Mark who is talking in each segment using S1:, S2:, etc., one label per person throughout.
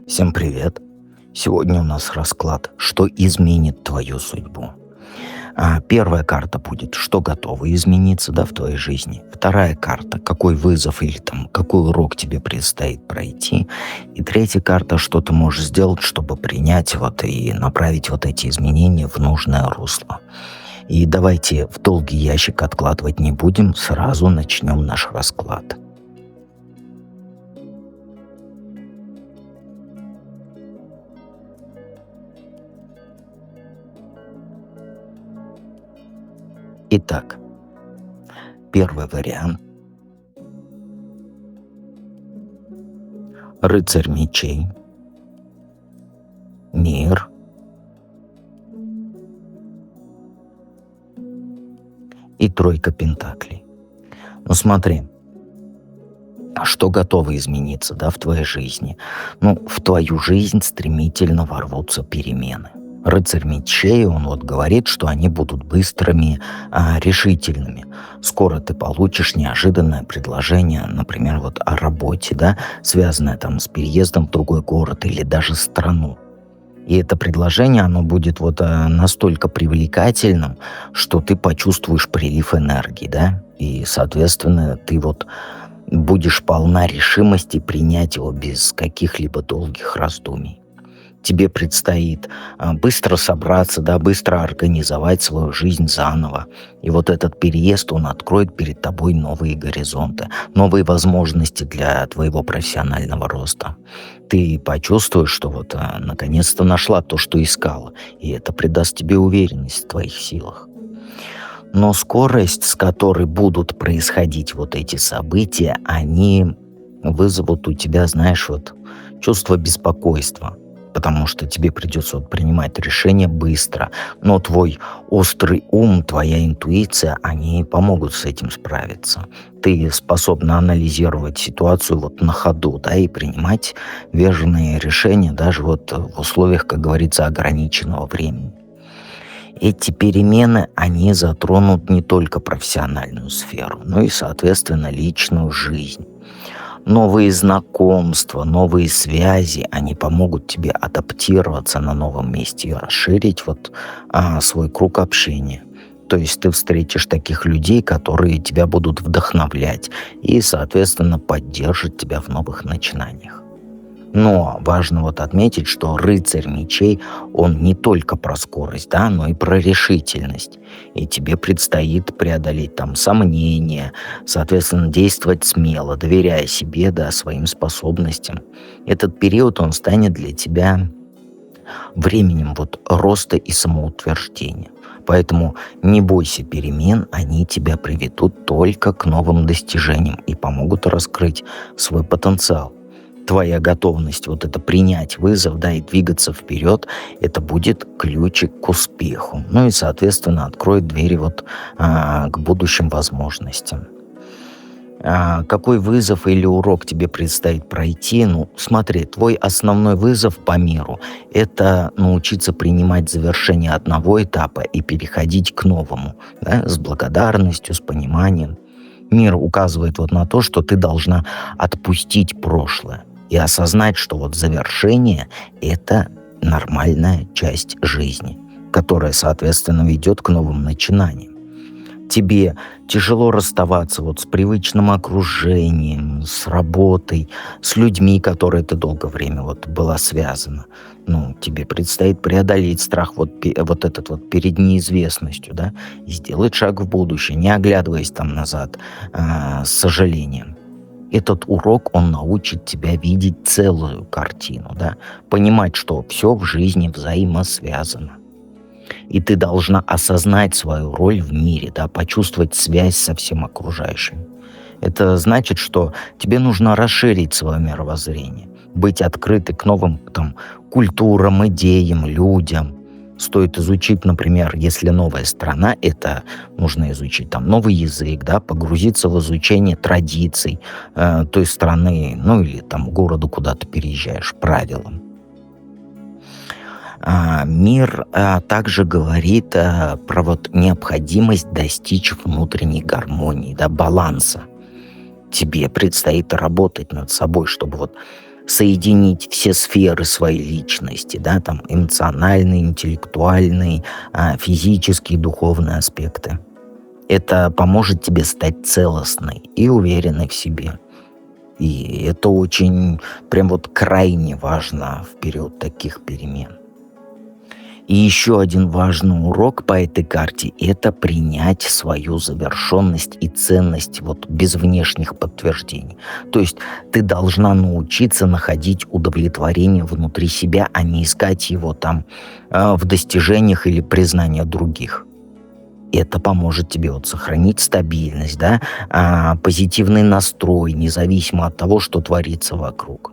S1: Всем привет! Сегодня у нас расклад «Что изменит твою судьбу?». Первая карта будет «Что готово измениться, да, в твоей жизни?». Вторая карта «Какой вызов или там какой урок тебе предстоит пройти?». И третья карта «Что ты можешь сделать, чтобы принять и направить эти изменения в нужное русло?». И давайте в долгий ящик откладывать не будем, сразу начнем наш расклад. Итак, первый вариант. Рыцарь мечей. Мир. И тройка пентаклей. Ну смотри, что готово измениться, да, в твоей жизни? В твою жизнь стремительно ворвутся перемены. Рыцарь мечей, он говорит, что они будут быстрыми, решительными. Скоро ты получишь неожиданное предложение, например, о работе, да, связанное с переездом в другой город или даже страну. И это предложение, оно будет настолько привлекательным, что ты почувствуешь прилив энергии, да, и, соответственно, ты будешь полна решимости принять его без каких-либо долгих раздумий. Тебе предстоит быстро собраться, да, быстро организовать свою жизнь заново. И этот переезд, он откроет перед тобой новые горизонты, новые возможности для твоего профессионального роста. Ты почувствуешь, что наконец-то нашла то, что искала, и это придаст тебе уверенность в твоих силах. Но скорость, с которой будут происходить эти события, они вызовут у тебя, знаешь, чувство беспокойства. Потому что тебе придется принимать решения быстро. Но твой острый ум, твоя интуиция, они помогут с этим справиться. Ты способна анализировать ситуацию на ходу, да, и принимать верные решения даже в условиях, как говорится, ограниченного времени. Эти перемены, они затронут не только профессиональную сферу, но и, соответственно, личную жизнь. Новые знакомства, новые связи, они помогут тебе адаптироваться на новом месте и расширить свой круг общения. То есть ты встретишь таких людей, которые тебя будут вдохновлять и, соответственно, поддержат тебя в новых начинаниях. Но важно отметить, что рыцарь мечей, он не только про скорость, да, но и про решительность. И тебе предстоит преодолеть сомнения, соответственно, действовать смело, доверяя себе, да, своим способностям. Этот период, он станет для тебя временем роста и самоутверждения. Поэтому не бойся перемен, они тебя приведут только к новым достижениям и помогут раскрыть свой потенциал. Твоя готовность это принять вызов, да, и двигаться вперед, это будет ключик к успеху. Ну и, соответственно, откроет двери к будущим возможностям. Какой вызов или урок тебе предстоит пройти? Смотри, твой основной вызов по миру – это научиться принимать завершение одного этапа и переходить к новому, да, с благодарностью, с пониманием. Мир указывает на то, что ты должна отпустить прошлое и осознать, что завершение – это нормальная часть жизни, которая, соответственно, ведет к новым начинаниям. Тебе тяжело расставаться с привычным окружением, с работой, с людьми, которые ты долгое время была связана. Тебе предстоит преодолеть страх этот перед неизвестностью, да, и сделать шаг в будущее, не оглядываясь назад с сожалением. Этот урок, он научит тебя видеть целую картину, да, понимать, что все в жизни взаимосвязано. И ты должна осознать свою роль в мире, да, почувствовать связь со всем окружающим. Это значит, что тебе нужно расширить свое мировоззрение, быть открытой к новым культурам, идеям, людям. Стоит изучить, например, если новая страна, это нужно изучить новый язык, да, погрузиться в изучение традиций той страны, или города, куда ты переезжаешь, правилам. Мир также говорит про необходимость достичь внутренней гармонии, да, баланса. тебе предстоит работать над собой, чтобы вот соединить все сферы своей личности, да, там эмоциональные, интеллектуальные, физические, духовные аспекты. Это поможет тебе стать целостной и уверенной в себе. И это очень, прям вот крайне важно в период таких перемен. И еще один важный урок по этой карте — это принять свою завершенность и ценность вот без внешних подтверждений. То есть ты должна научиться находить удовлетворение внутри себя, а не искать его там в достижениях или признании других. Это поможет тебе вот сохранить стабильность, да, позитивный настрой, независимо от того, что творится вокруг.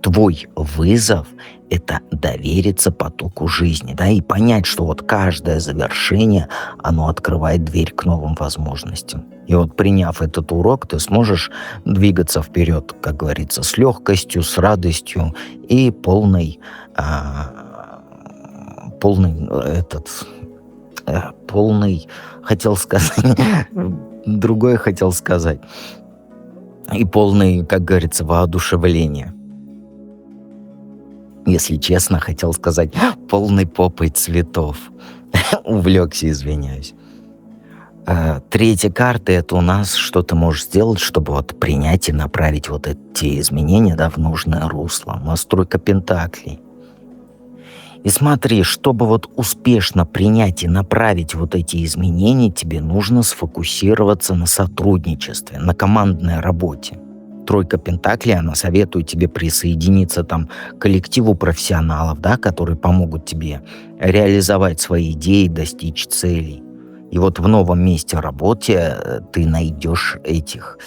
S1: Твой вызов — это довериться потоку жизни, да, и понять, что вот каждое завершение, оно открывает дверь к новым возможностям. И вот приняв этот урок, ты сможешь двигаться вперед, как говорится, с легкостью, с радостью и полной, хотел сказать, другое хотел сказать, и полной, как говорится, воодушевления. Если честно, хотел сказать полной попой цветов. Увлекся, извиняюсь. Третья карта — это у нас, что ты можешь сделать, чтобы вот принять и направить вот эти изменения, да, в нужное русло. У нас тройка пентаклей. И смотри, чтобы вот успешно принять и направить вот эти изменения, тебе нужно сфокусироваться на сотрудничестве, на командной работе. Тройка пентаклей, она советует тебе присоединиться там к коллективу профессионалов, да, которые помогут тебе реализовать свои идеи, достичь целей. И вот в новом месте работы ты найдешь этих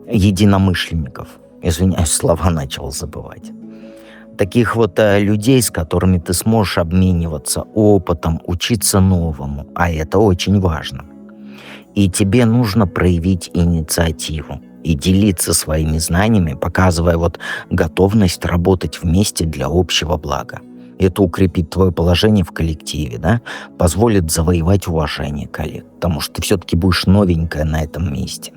S1: единомышленников. Извиняюсь, слова начал забывать. Таких вот людей, с которыми ты сможешь обмениваться опытом, учиться новому, а это очень важно. И тебе нужно проявить инициативу и делиться своими знаниями, показывая вот готовность работать вместе для общего блага. Это укрепит твое положение в коллективе, да, позволит завоевать уважение коллег, потому что ты все-таки будешь новенькая на этом месте.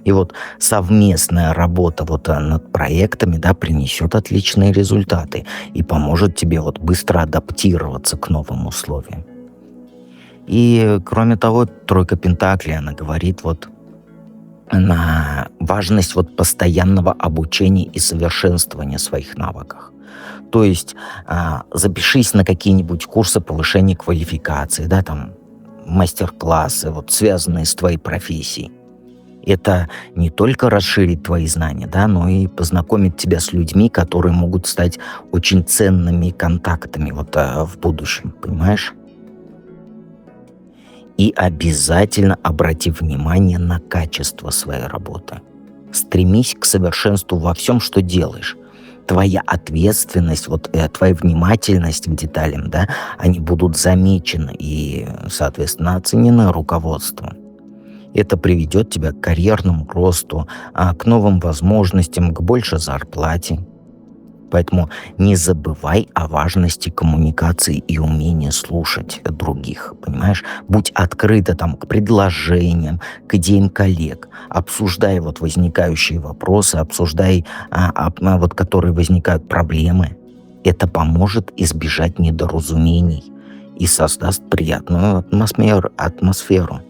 S1: И вот совместная работа вот над проектами, да, принесет отличные результаты и поможет тебе вот быстро адаптироваться к новым условиям. И кроме того, тройка пентаклей, она говорит вот на важность вот постоянного обучения и совершенствования своих навыках. То есть запишись на какие-нибудь курсы повышения квалификации, да, там мастер-классы, вот связанные с твоей профессией. Это не только расширит твои знания, да, но и познакомит тебя с людьми, которые могут стать очень ценными контактами вот в будущем, понимаешь? И обязательно обрати внимание на качество своей работы. Стремись к совершенству во всем, что делаешь. Твоя ответственность, вот твоя внимательность к деталям, да, они будут замечены и, соответственно, оценены руководством. Это приведет тебя к карьерному росту, к новым возможностям, к большей зарплате. Поэтому не забывай о важности коммуникации и умения слушать других, понимаешь? Будь открыта там к предложениям, к идеям коллег. Обсуждай вот возникающие вопросы, обсуждай, вот которые возникают проблемы. Это поможет избежать недоразумений и создаст приятную атмосферу.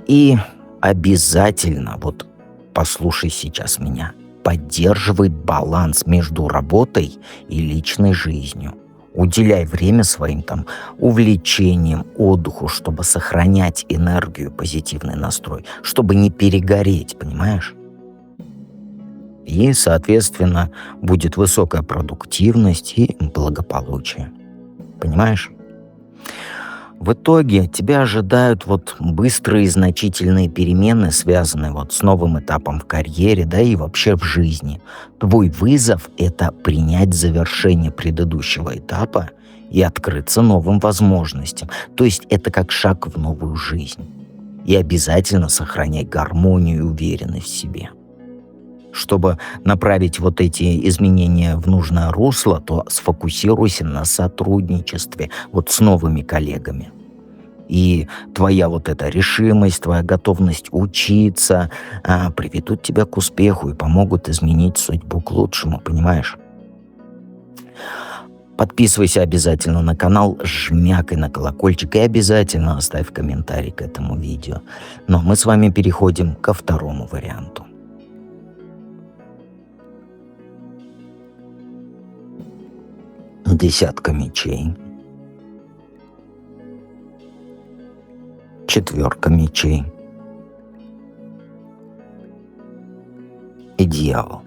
S1: И обязательно, вот послушай сейчас меня, поддерживай баланс между работой и личной жизнью. Уделяй время своим там увлечениям, отдыху, чтобы сохранять энергию, позитивный настрой, чтобы не перегореть, понимаешь? И, соответственно, будет высокая продуктивность и благополучие. Понимаешь? В итоге тебя ожидают вот быстрые и значительные перемены, связанные вот с новым этапом в карьере, да и вообще в жизни. Твой вызов — это принять завершение предыдущего этапа и открыться новым возможностям. То есть это как шаг в новую жизнь. И обязательно сохраняй гармонию и уверенность в себе. Чтобы направить вот эти изменения в нужное русло, то сфокусируйся на сотрудничестве вот с новыми коллегами. И твоя вот эта решимость, твоя готовность учиться приведут тебя к успеху и помогут изменить судьбу к лучшему, понимаешь? Подписывайся обязательно на канал, жмякай на колокольчик и обязательно оставь комментарий к этому видео. Но мы с вами переходим ко второму варианту. Десятка мечей. Четверка мечей. И дьявол.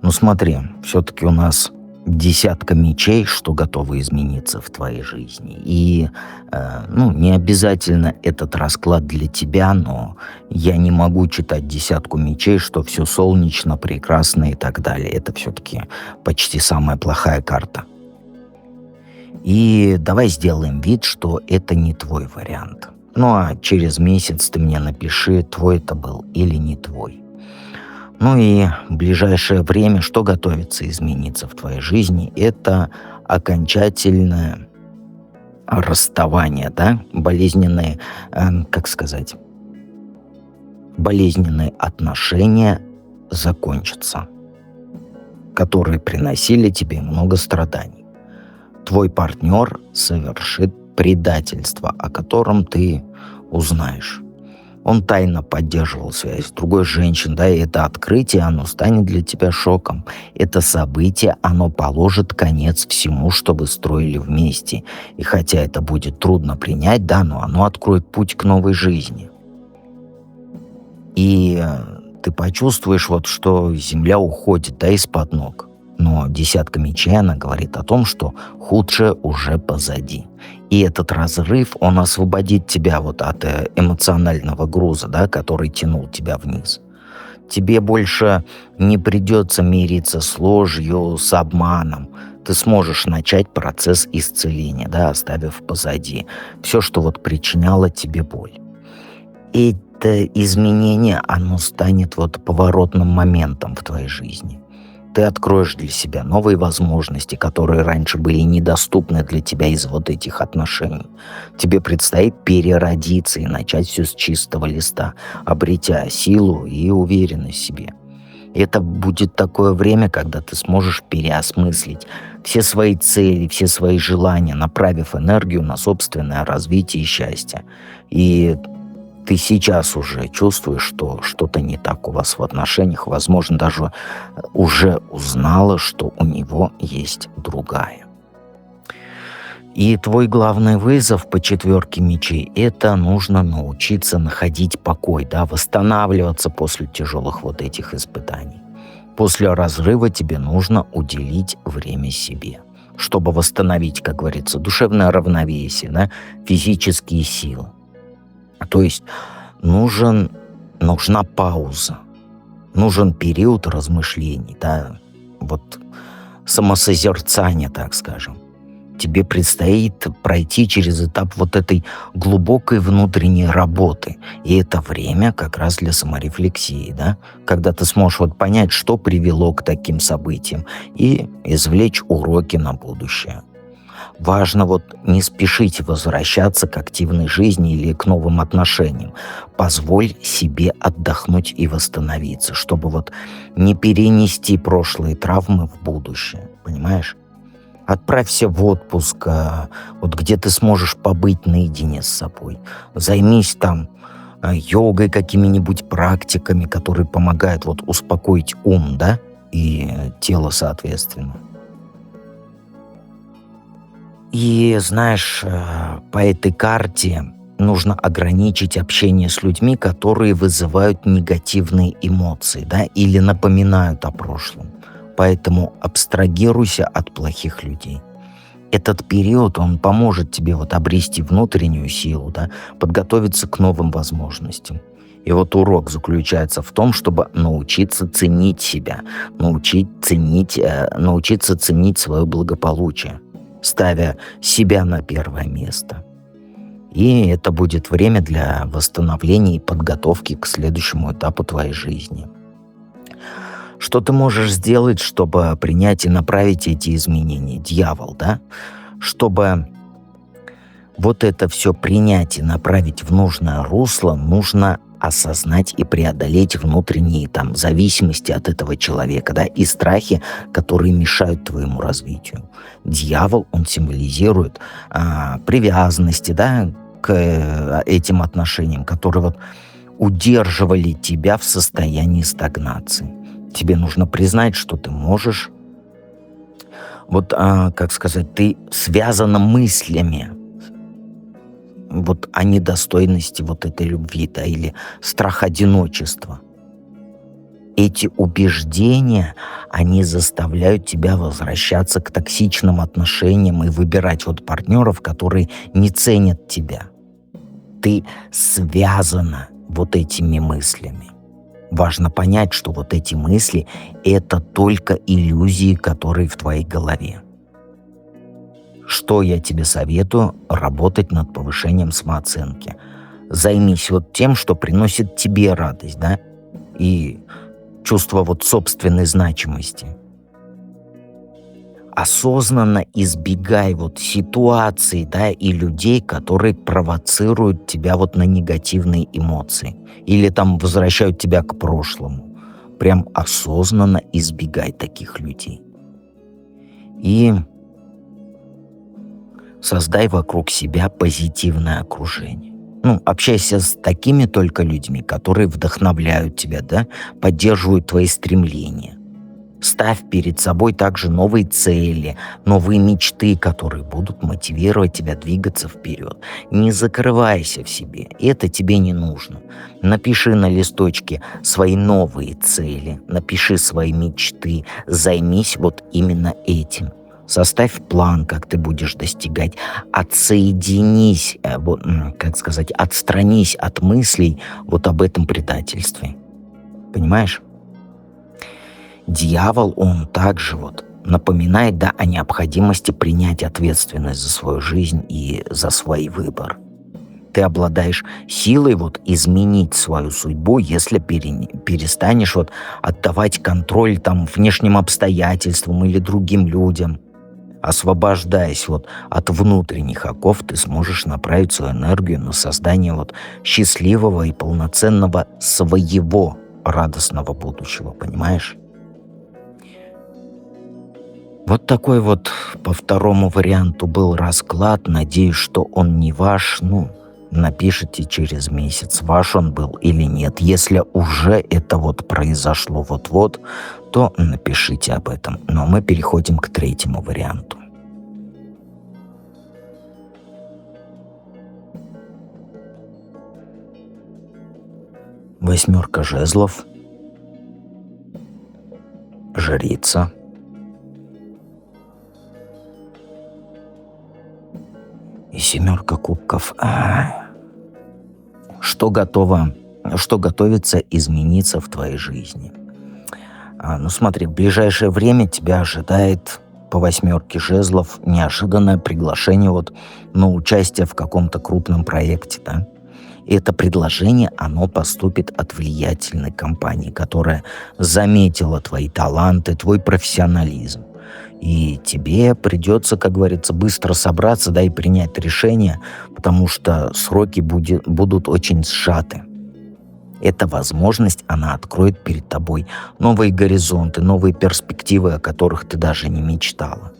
S1: Ну смотри, все-таки у нас десятка мечей, что готовы измениться в твоей жизни. И, не обязательно этот расклад для тебя, но я не могу читать десятку мечей, что все солнечно, прекрасно и так далее. Это все-таки почти самая плохая карта. И давай сделаем вид, что это не твой вариант. Ну а через месяц ты мне напиши, твой это был или не твой. Ну и в ближайшее время, что готовится измениться в твоей жизни, это окончательное расставание, да, болезненные отношения закончатся, которые приносили тебе много страданий. Твой партнер совершит предательство, о котором ты узнаешь. Он тайно поддерживал связь с другой женщиной, да, и это открытие, оно станет для тебя шоком. Это событие, оно положит конец всему, что вы строили вместе. И хотя это будет трудно принять, да, но оно откроет путь к новой жизни. И ты почувствуешь, что земля уходит, да, из-под ног. Но десятка мечей, она говорит о том, что худшее уже позади. И этот разрыв, он освободит тебя от эмоционального груза, да, который тянул тебя вниз. Тебе больше не придется мириться с ложью, с обманом. Ты сможешь начать процесс исцеления, да, оставив позади все, что причиняло тебе боль. Это изменение, оно станет поворотным моментом в твоей жизни. Ты откроешь для себя новые возможности, которые раньше были недоступны для тебя из этих отношений. Тебе предстоит переродиться и начать все с чистого листа, обретя силу и уверенность в себе. Это будет такое время, когда ты сможешь переосмыслить все свои цели, все свои желания, направив энергию на собственное развитие и счастье. И ты сейчас уже чувствуешь, что что-то не так у вас в отношениях, возможно, даже уже узнала, что у него есть другая. И твой главный вызов по четверке мечей – это нужно научиться находить покой, да, восстанавливаться после тяжелых этих испытаний. После разрыва тебе нужно уделить время себе, чтобы восстановить, как говорится, душевное равновесие, да, физические силы. То есть нужна пауза, нужен период размышлений, да, самосозерцания, так скажем. Тебе предстоит пройти через этап этой глубокой внутренней работы. И это время как раз для саморефлексии, да, когда ты сможешь понять, что привело к таким событиям, и извлечь уроки на будущее. Важно не спешить возвращаться к активной жизни или к новым отношениям. Позволь себе отдохнуть и восстановиться, чтобы не перенести прошлые травмы в будущее. Понимаешь? Отправься в отпуск, где ты сможешь побыть наедине с собой. Займись там йогой, какими-нибудь практиками, которые помогают успокоить ум, да, и тело соответственно. И знаешь, по этой карте нужно ограничить общение с людьми, которые вызывают негативные эмоции, да, или напоминают о прошлом. Поэтому абстрагируйся от плохих людей. Этот период, он поможет тебе обрести внутреннюю силу, да, подготовиться к новым возможностям. И урок заключается в том, чтобы научиться ценить себя, научиться ценить свое благополучие, ставя себя на первое место. И это будет время для восстановления и подготовки к следующему этапу твоей жизни. Что ты можешь сделать, чтобы принять и направить эти изменения? Дьявол, да? Чтобы вот это все принять и направить в нужное русло, нужно осознать и преодолеть внутренние там зависимости от этого человека, да, и страхи, которые мешают твоему развитию. Дьявол, он символизирует привязанности, да, к этим отношениям, которые вот удерживали тебя в состоянии стагнации. Тебе нужно признать, что ты можешь, вот, как сказать, ты связана мыслями вот о недостойности вот этой любви, да, или страх одиночества. Эти убеждения, они заставляют тебя возвращаться к токсичным отношениям и выбирать вот партнеров, которые не ценят тебя. Ты связана вот этими мыслями. Важно понять, что вот эти мысли — это только иллюзии, которые в твоей голове. Что я тебе советую? Работать над повышением самооценки. Займись вот тем, что приносит тебе радость, да, и чувство вот собственной значимости. Осознанно избегай вот ситуаций, да, и людей, которые провоцируют тебя вот на негативные эмоции или там возвращают тебя к прошлому. Прям осознанно избегай таких людей. И создай вокруг себя позитивное окружение. Общайся с такими только людьми, которые вдохновляют тебя, да, поддерживают твои стремления. Ставь перед собой также новые цели, новые мечты, которые будут мотивировать тебя двигаться вперед. Не закрывайся в себе, это тебе не нужно. Напиши на листочке свои новые цели, напиши свои мечты, займись вот именно этим. Составь план, как ты будешь достигать. Отсоединись, отстранись от мыслей вот об этом предательстве. Понимаешь? Дьявол, он также вот напоминает, да, о необходимости принять ответственность за свою жизнь и за свой выбор. Ты обладаешь силой вот изменить свою судьбу, если перестанешь вот отдавать контроль там внешним обстоятельствам или другим людям. Освобождаясь вот от внутренних оков, ты сможешь направить свою энергию на создание вот счастливого и полноценного своего радостного будущего, понимаешь? Вот такой вот по второму варианту был расклад. Надеюсь, что он не ваш. Напишите через месяц, ваш он был или нет. Если уже это вот произошло вот-вот, то напишите об этом. Но мы переходим к третьему варианту. Восьмерка жезлов, жрица и семерка кубков. Что готовится измениться в твоей жизни? Смотри, в ближайшее время тебя ожидает по восьмерке жезлов неожиданное приглашение вот на участие в каком-то крупном проекте, да? И это предложение, оно поступит от влиятельной компании, которая заметила твои таланты, твой профессионализм. И тебе придется, как говорится, быстро собраться, да, и принять решение, потому что сроки будут очень сжаты. Эта возможность, она откроет перед тобой новые горизонты, новые перспективы, о которых ты даже не мечтала.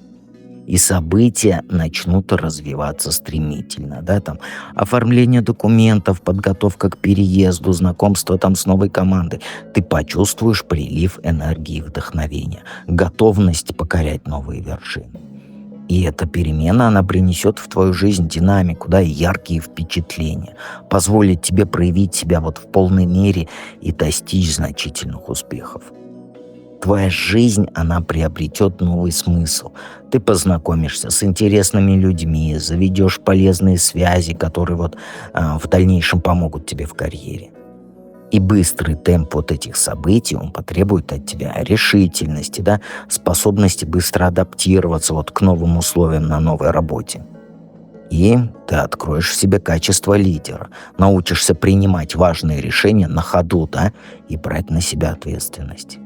S1: И события начнут развиваться стремительно, да, там оформление документов, подготовка к переезду, знакомство там с новой командой. Ты почувствуешь прилив энергии и вдохновения, готовность покорять новые вершины. И эта перемена, она принесет в твою жизнь динамику, да, и яркие впечатления, позволит тебе проявить себя вот в полной мере и достичь значительных успехов. Твоя жизнь, она приобретет новый смысл. Ты познакомишься с интересными людьми, заведешь полезные связи, которые вот в дальнейшем помогут тебе в карьере. И быстрый темп вот этих событий, он потребует от тебя решительности, да, способности быстро адаптироваться вот к новым условиям на новой работе. И ты откроешь в себе качество лидера, научишься принимать важные решения на ходу, да, и брать на себя ответственность.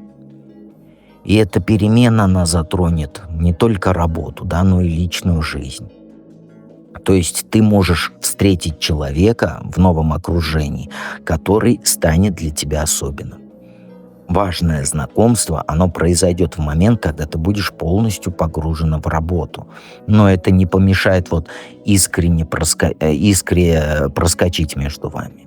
S1: И эта перемена, она затронет не только работу, да, но и личную жизнь. То есть ты можешь встретить человека в новом окружении, который станет для тебя особенным. Важное знакомство, оно произойдет в момент, когда ты будешь полностью погружена в работу. Но это не помешает вот искре проскочить между вами.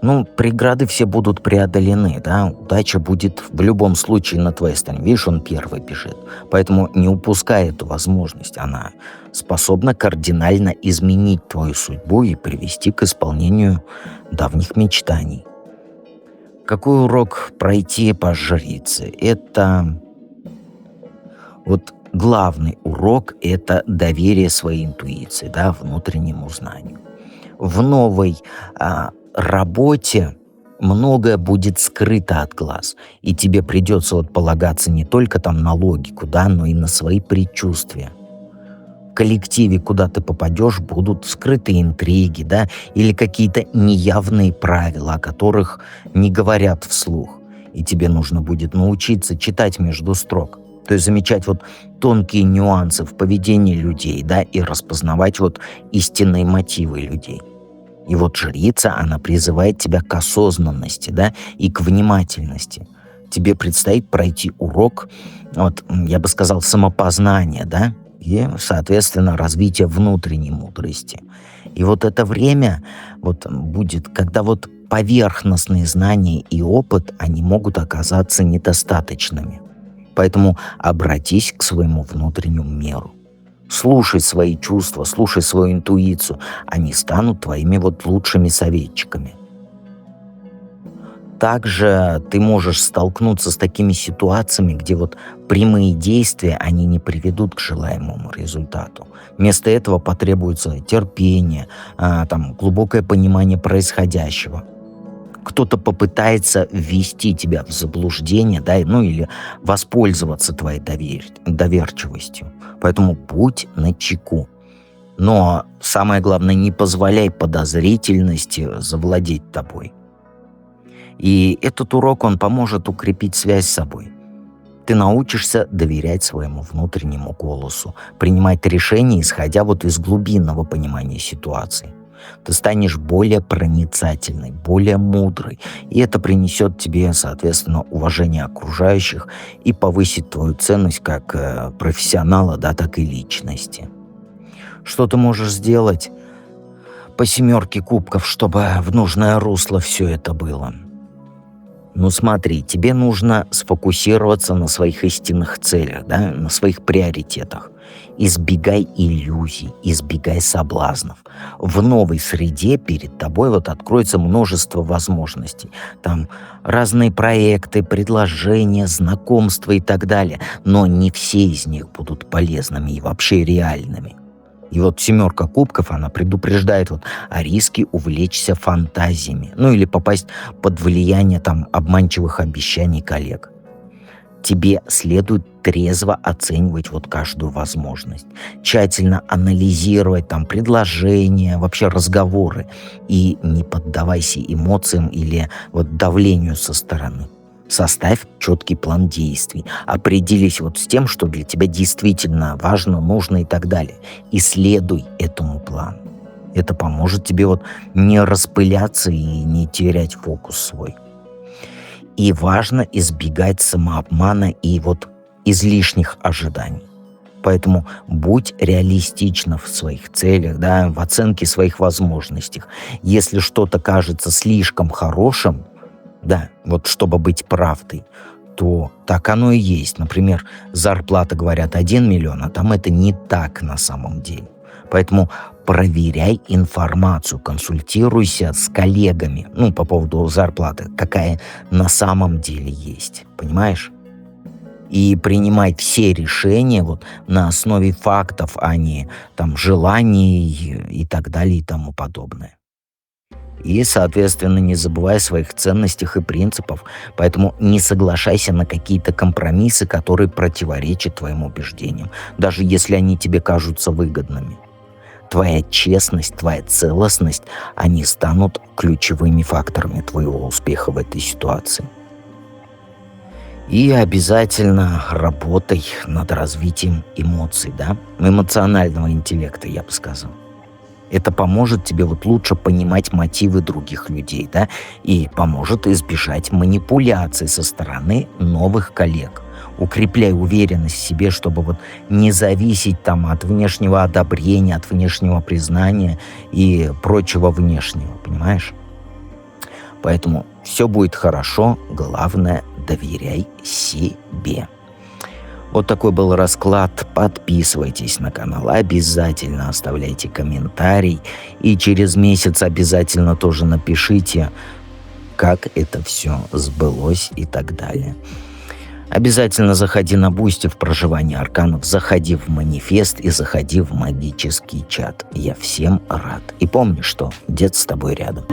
S1: Ну, преграды все будут преодолены, да, удача будет в любом случае на твоей стороне. Видишь, он первый бежит. Поэтому не упускай эту возможность. Она способна кардинально изменить твою судьбу и привести к исполнению давних мечтаний. Какой урок пройти по жрице? Это вот главный урок — это доверие своей интуиции, да, внутреннему знанию. В новой работе многое будет скрыто от глаз, и тебе придется вот полагаться не только там на логику, да, но и на свои предчувствия. В коллективе, куда ты попадешь, будут скрытые интриги, да, или какие-то неявные правила, о которых не говорят вслух. И тебе нужно будет научиться читать между строк. То есть замечать вот тонкие нюансы в поведении людей, да, и распознавать вот истинные мотивы людей. И вот жрица, она призывает тебя к осознанности, да, и к внимательности. Тебе предстоит пройти урок, вот, я бы сказал, самопознания, да, и, соответственно, развитие внутренней мудрости. И вот это время вот будет, когда вот поверхностные знания и опыт, они могут оказаться недостаточными. Поэтому обратись к своему внутреннему миру. Слушай свои чувства, слушай свою интуицию. Они станут твоими вот лучшими советчиками. Также ты можешь столкнуться с такими ситуациями, где вот прямые действия, они не приведут к желаемому результату. Вместо этого потребуется терпение, там, глубокое понимание происходящего. Кто-то попытается ввести тебя в заблуждение, да, ну или воспользоваться твоей доверчивостью. Поэтому будь начеку. Но самое главное, не позволяй подозрительности завладеть тобой. И этот урок, он поможет укрепить связь с собой. Ты научишься доверять своему внутреннему голосу, принимать решения, исходя вот из глубинного понимания ситуации. Ты станешь более проницательной, более мудрой, и это принесет тебе, соответственно, уважение окружающих и повысит твою ценность как профессионала, да, так и личности. Что ты можешь сделать по 7 кубков, чтобы в нужное русло все это было? Ну смотри, тебе нужно сфокусироваться на своих истинных целях, да, на своих приоритетах. Избегай иллюзий, избегай соблазнов. В новой среде перед тобой вот откроется множество возможностей. Там разные проекты, предложения, знакомства и так далее. Но не все из них будут полезными и вообще реальными. И вот 7 кубков, она предупреждает вот о риске увлечься фантазиями, ну или попасть под влияние там обманчивых обещаний коллег. Тебе следует трезво оценивать вот каждую возможность, тщательно анализировать там предложения, вообще разговоры, и не поддавайся эмоциям или вот давлению со стороны. Составь четкий план действий, определись вот с тем, что для тебя действительно важно, нужно и так далее. И следуй этому плану. Это поможет тебе вот не распыляться и не терять фокус свой. И важно избегать самообмана и вот излишних ожиданий. Поэтому будь реалистична в своих целях, да, в оценке своих возможностей. Если что-то кажется слишком хорошим, да, вот чтобы быть правдой, то так оно и есть. Например, зарплата, говорят, 1 миллион, а там это не так на самом деле. Поэтому проверяй информацию, консультируйся с коллегами, ну, по поводу зарплаты, какая на самом деле есть, понимаешь? И принимай все решения вот на основе фактов, а не там желаний и так далее и тому подобное. И, соответственно, не забывай о своих ценностях и принципах, поэтому не соглашайся на какие-то компромиссы, которые противоречат твоим убеждениям, даже если они тебе кажутся выгодными. Твоя честность, твоя целостность, они станут ключевыми факторами твоего успеха в этой ситуации. И обязательно работай над развитием эмоций, да, эмоционального интеллекта, я бы сказал. Это поможет тебе вот лучше понимать мотивы других людей, да, и поможет избежать манипуляций со стороны новых коллег. Укрепляй уверенность в себе, чтобы вот не зависеть там от внешнего одобрения, от внешнего признания и прочего внешнего, понимаешь? Поэтому все будет хорошо, главное, доверяй себе. Вот такой был расклад. Подписывайтесь на канал, обязательно оставляйте комментарий. И через месяц обязательно тоже напишите, как это все сбылось и так далее. Обязательно заходи на Бусти в проживание арканов, заходи в манифест и заходи в магический чат. Я всем рад. И помни, что дед с тобой рядом.